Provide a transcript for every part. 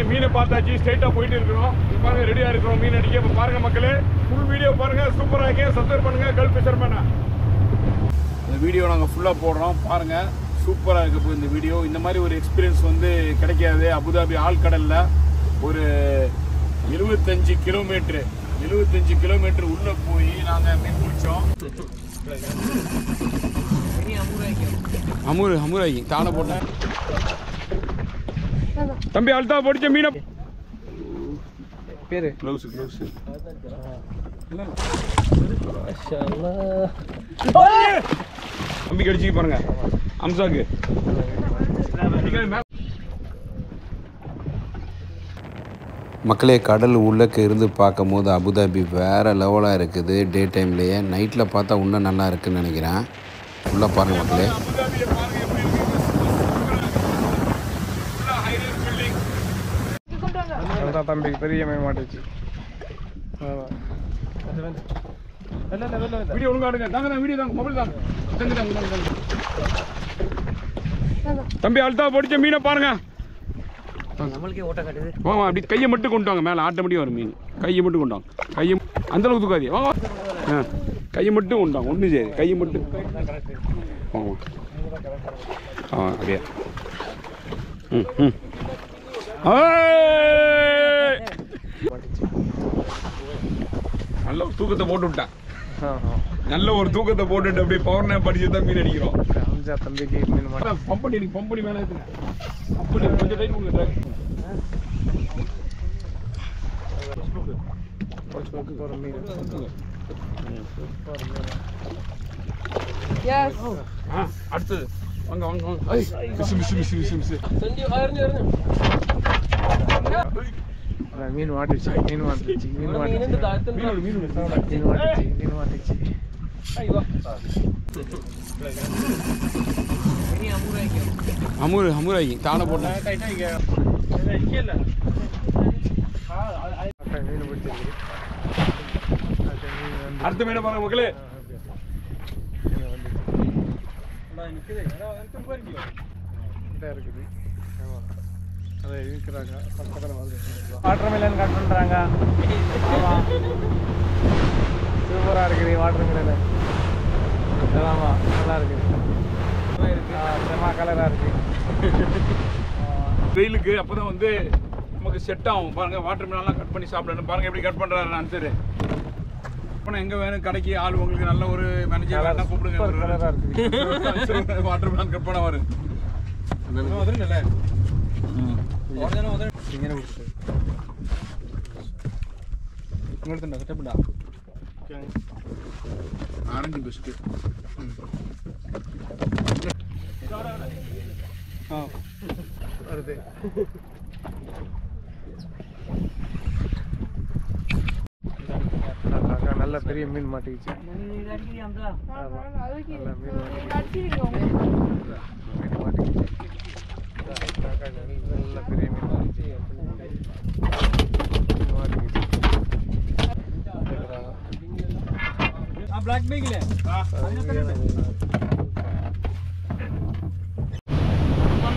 மீனை பார்த்தாச்சு, ஸ்ட்ரைட்டாக போயிட்டு இருக்கிறோம். இப்போ பாருங்க ரெடியாக இருக்கிறோம் மீன் அடிக்க. இப்போ பாருங்க மக்களே, ஃபுல் வீடியோ பாருங்க, சூப்பராக இருக்கேன். சப்ஸ்கிரைப் பண்ணுங்க கல்ஃப் ஃபிஷர்மேன். இந்த வீடியோ நாங்கள் ஃபுல்லாக போடுறோம் பாருங்க, சூப்பராக இருக்கு. இப்போ இந்த வீடியோ இந்த மாதிரி ஒரு எக்ஸ்பீரியன்ஸ் வந்து கிடைக்காது. அபுதாபி ஆழ்கடலில் ஒரு 75 கிலோமீட்டர் உள்ள போய் நாங்கள் மீன் பிடிச்சோம். அமுராகி தானே போட்டேன் தம்பி. அழுத்தா பிடிச்ச மீனை பேரு க்ளவுஸ் தம்பி கடிச்சு பாருங்க. அம்சாக்கு மக்களே, கடல் உள்ளக்க இருந்து பார்க்கும் போது அபுதாபி வேறு லெவலாக இருக்குது. டே டைம்லேயே நைட்டில் பார்த்தா இன்னும் நல்லா இருக்குதுன்னு நினைக்கிறேன். ஃபுல்லாக பாருங்கள் மக்களே. தம்பிக்கு பெரிய மாட்டுச்சு. வீடியோ ஒழுங்காடுங்க. தாங்க வீடியோ தாங்க, மொபைல் தாங்க. தம்பி அழுத்தா பிடிச்ச மீனை பாருங்க. வாங்க அப்படி கையை மட்டும் கொண்டு வாங்க. மேலே ஆட்டோமேட்டிக்காக வரும் மீன். கையை மட்டும் கொண்டு வாங்க. கையை அந்தளவுக்கு தூக்காதீங்க. வாங்க கையை மட்டும் கொண்டு வாங்க. ஒன்றும் சரி, கையை மட்டும் வாங்க. அப்படியே நல்ல ஒரு தூக்கத்தை போட்டு விட்டேன். நல்ல ஒரு தூக்கத்தை போட்டுட்டு அப்படியே பவர் நேப் படிச்சு தான் மீன் அடிக்கிறோம். தம்பிக்கு பம்படி மேலே கொஞ்சம் டைம் கொடுங்க. அடுத்தது வாங்க வாங்க வாங்க. மீன் மாட்டுச்சு. அமுராகி தானே போட்டேன். அடுத்த மீனை பாருங்க மக்களே. வாட்டர் மிலன் கட் பண்றாங்க. சூப்பரா இருக்குது வாட்டர் மிலன். ஆமா நல்லா இருக்குது. செம கலரா இருக்கு. வெயிலுக்கு அப்பதான் வந்து நமக்கு செட் ஆகும். பாருங்க வாட்டர் மிலன்லாம் கட் பண்ணி சாப்பிடணும். பாருங்க எப்படி கட் பண்றாரு ஆன்சரு. இப்போ எங்க வேணும் கடைக்கு ஆள் உங்களுக்கு நல்ல ஒரு மேனேஜர் வேணா கூப்பிடுங்க. வாட்டர் மிலன் கட் பண்ண வரும். Orange best. வருது நல்ல பெரிய மீன் மாட்டிக்கிச்சு. நல்ல பெரிய மீன் மாட்டிச்சு. பிளாக் பேக்ல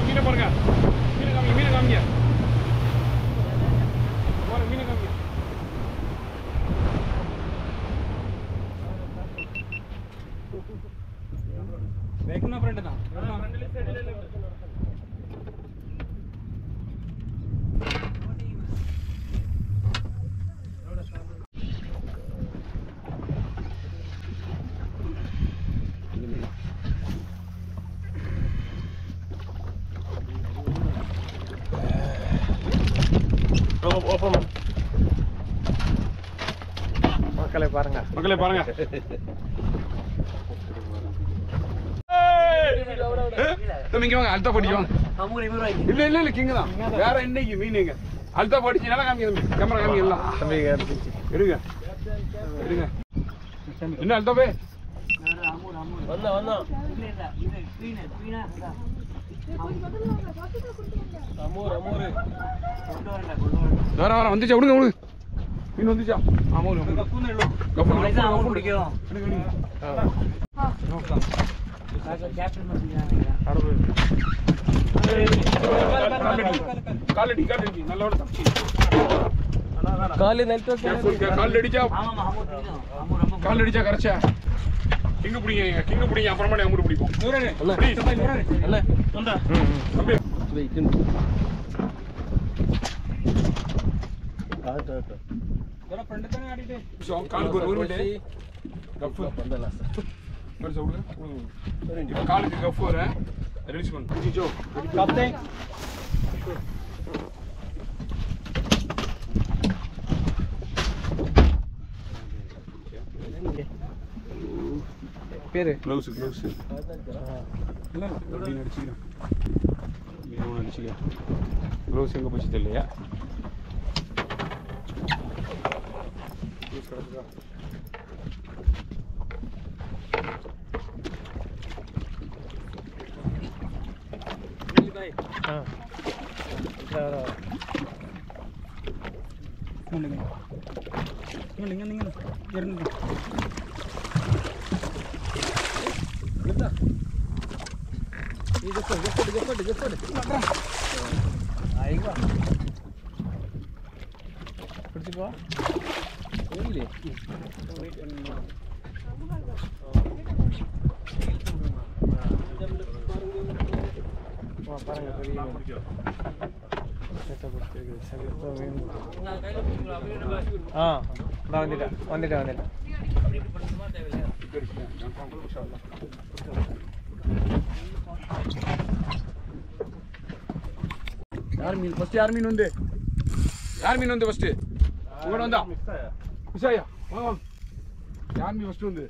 மீனை பாருங்க. மீனை காமிங்க, மீனை காமிங்க. மீனை காமிங்க. बैकना फ्रंट ना फ्रंट ले साइड ले ஓபன் மக்களே பாருங்க நீங்க வாங்க அல்தா படிச்சோம். இல்ல இல்ல இல்ல கிங்க தான். வேற இன்னைக்கு மீனுங்க அல்தா படிச்சு நல்லா காமிங்க தம்பி. கேமரா காமிங்க எல்லாம் தம்பி எடுங்க எடுங்க. என்ன அல்தா பே வந்தா வந்தா இது பீனா அமூர் அமூர் வர வர வந்துச்சா விடுங்க விடுங்க. மீன் வந்துச்சா? அமூர் கப்பு இல்ல கப்பு அமூர் பிடிக்கும். எடுங்க எடுங்க. காலடி நல்லோட தப்பிச்சு கால் அடிச்சா கரைச்சா கிங்கு பிடிங்க அப்புறமா அமுறு பிடிப்போம் காலுக்கு கஃப் வர ரிலீஸ் பண்ணு பேரு க்ளவுஸ் இல்லை அப்படின்னு அடிச்சுக்கிறேன் க்ளவுஸ் எங்கே போச்சு தெரியலையா வந்துட்டேன் யார் மீன் வந்து ஃபர்ஸ்ட் உங்களோட வந்தா விசாயா வாங்க யார் மீன் ஃபர்ஸ்ட் வந்து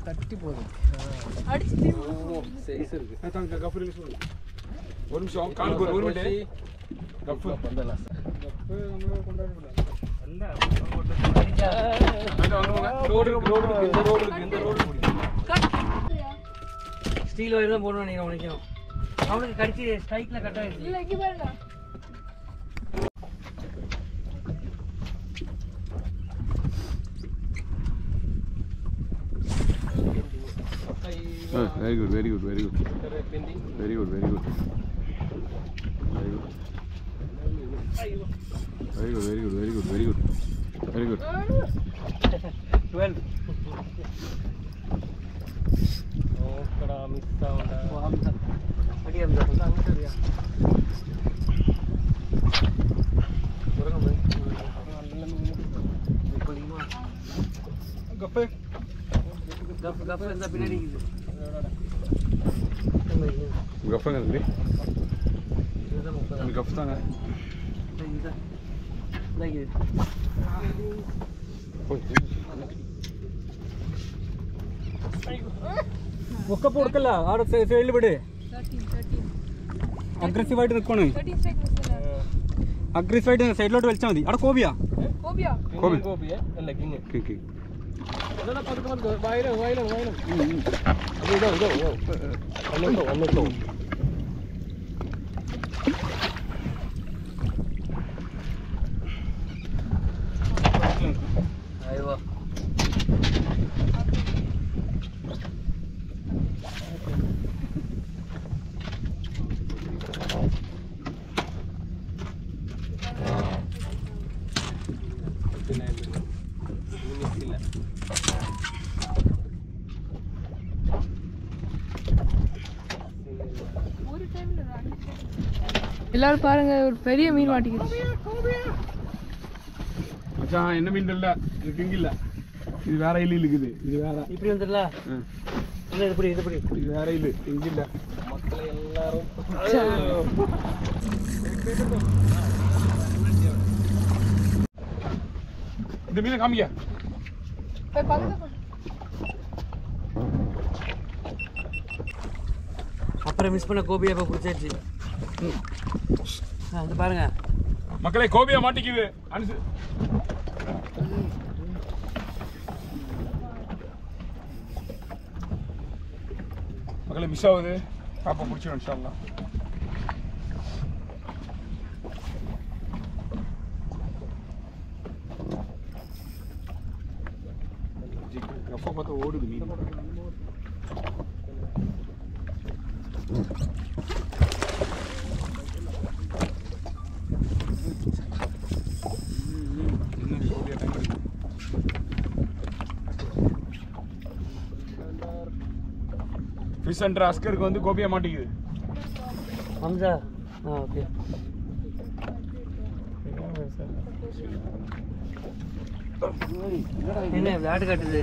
தட்டி போதும் ஒரு நிமிஷம் கால் ஒரு ஸ்டீல் வயர் தான் போடணும் நீங்க உனக்கும் அவனுக்கு கடிச்சு ஸ்ட்ரைக்ல கட் ஆயிடுச்சு இல்ல இங்க பாருங்க very good very good very good 12 ஓகடா miss ஆவடா அடியா அங்க சரியா கப்பே இந்த பின்னாடி கஃபங்க தம்பி இந்த கஃப் தாங்க ഒക്കപ്പ് കൊടുക്കല്ല അവിടെ സൈഡിൽ വിട് അഗ്രസീവായിട്ട് നിൽക്കണം അഗ്രസീവായിട്ട് സൈഡിലോട്ട് വലിച്ചാൽ മതി അവിടെ കോബിയാ எல்லாரும் பாருங்க ஒரு பெரிய மீன் மாட்டிக்கிச்சு மச்சான் என்ன மீன் இல்ல இது கிங் இல்ல இது வேற இல்ல இருக்குது இது வேற இப்படி வந்துடல இல்ல இது வேற இல்ல கிங் இல்ல மக்களே எல்லாரும் இந்த மீனை காமிங்க போய் பக்கத்துல அப்புறம் மிஸ் பண்ண கோபியா இப்ப புடிச்சாச்சு அது பாருங்க மக்களே கோபியா மாட்டிக்குது அனுசு மக்களே மிஸ் ஆகுது, பாப்பா பிடிச்சிடும் இன்ஷா அல்லாஹ். ரஃபா பார்த்தா ஓடுது மீன். ஃபிஷ் சென்டர் அஸ்கருக்கு வந்து கோபியா மாட்டிக்குது. ஹம்சா ஓகே. என்ன விளையாட்டு காட்டுது?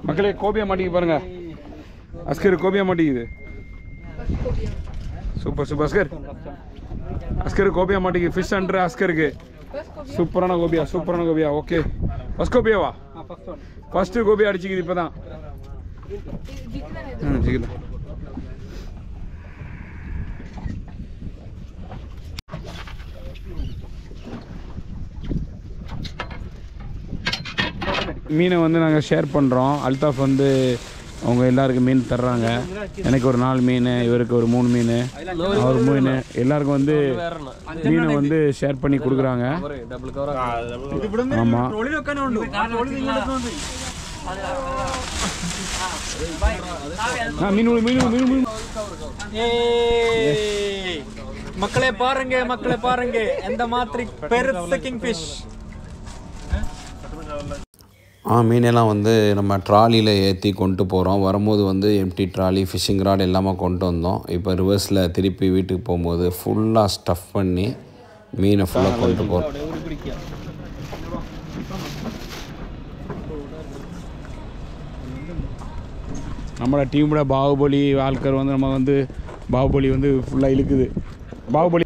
மக்களே கோபியா மாட்டிக்கு பாருங்க, அஸ்கர் கோபியா மாட்டிக்குது. Super super Asgar, Asgar cobia மாட்டிக்கு. ஃபிஷ் சென்டர் அஸ்கருக்கு சூப்பரான கோபியா, சூப்பரான கோபியா. ஓகே ஃபர்ஸ்ட் கோபியாவா? ஃபர்ஸ்ட் கோபியா அடிச்சுக்குது இப்போதான். ஜிகிதா மீனை வந்து நாங்கள் ஷேர் பண்ணுறோம். அல்தாஃப் வந்து அவங்க எல்லாருக்கும் மீன் தர்றாங்க. எனக்கு ஒரு 4 மீன், இவருக்கு ஒரு 3 மீன், அவர் மீன், எல்லாருக்கும் வந்து மீனை வந்து ஷேர் பண்ணி கொடுக்குறாங்க. ஆமாம் மீன் மீன் மீன் மீன். மக்களே பாருங்க, மக்களே பாருங்க எந்த மாதிரி பெருசு கிங்ஃபிஷ். மீனெல்லாம் வந்து நம்ம ட்ராலியில் ஏற்றி கொண்டு போகிறோம். வரும்போது வந்து எம்டி ட்ராலி, ஃபிஷிங் ராட் எல்லாமே கொண்டு வந்தோம். இப்போ ரிவர்ஸில் திருப்பி வீட்டுக்கு போகும்போது ஃபுல்லாக ஸ்டஃப் பண்ணி மீனை ஃபுல்லாக கொண்டு போகிறோம். நம்மளோட டீமோட பாகுபலி ஆட்கள் வந்து நம்ம வந்து பாகுபலி வந்து ஃபுல்லாக இழுக்குது. பாகுபலி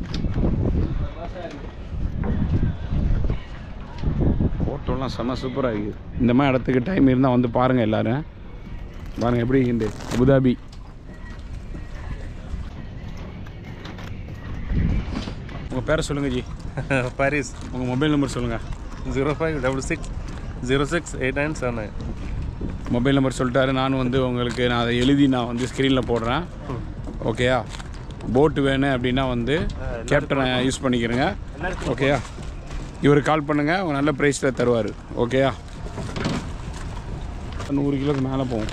ஃபோட்டோலாம் செம்ம சூப்பராக இருக்குது. இந்த மாதிரி இடத்துக்கு டைம் இருந்தால் வந்து பாருங்கள் எல்லோரும். பாருங்கள் எப்படி இந்த அபுதாபி. உங்கள் பேரை சொல்லுங்கள் ஜி. பாரிஸ். உங்கள் மொபைல் நம்பர் சொல்லுங்கள். 0566068979. மொபைல் நம்பர் சொல்லிட்டாரு. நான் வந்து உங்களுக்கு நான் அதை எழுதி நான் வந்து ஸ்க்ரீனில் போடுறேன். ஓகேயா? போட்டு வேணும் அப்படின்னா வந்து கேப்டனை யூஸ் பண்ணிக்கிறேங்க. ஓகேயா? இவர் கால் பண்ணுங்கள், அவங்க நல்ல ப்ரைஸில் தருவார். ஓகேயா? 100 கிலோக்கு மேலே போகும்.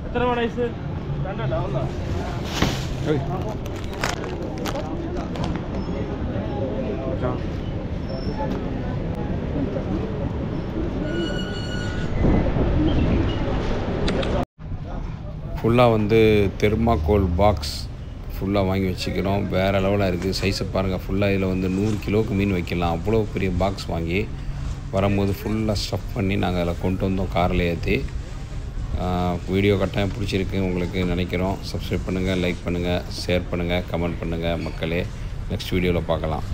எத்தனை மணி சார்? ஃபுல்லாக வந்து தெர்மாக்கோல் பாக்ஸ் ஃபுல்லாக வாங்கி வச்சுக்கிறோம். வேறு லெவலாக இருக்குது. சைஸை பாருங்கள். ஃபுல்லாக இதில் வந்து 100 கிலோவுக்கு மீன் வைக்கலாம். அவ்வளோ பெரிய பாக்ஸ் வாங்கி வரும்போது ஃபுல்லாக ஸ்டஃப் பண்ணி நாங்கள் அதில் கொண்டு வந்தோம் காரில் ஏற்றி. வீடியோ கட்டாயம் பிடிச்சிருக்கு உங்களுக்கு நினைக்கிறோம். சப்ஸ்கிரைப் பண்ணுங்கள், லைக் பண்ணுங்கள், ஷேர் பண்ணுங்கள், கமெண்ட் பண்ணுங்கள் மக்களே. நெக்ஸ்ட் வீடியோவில் பார்க்கலாம்.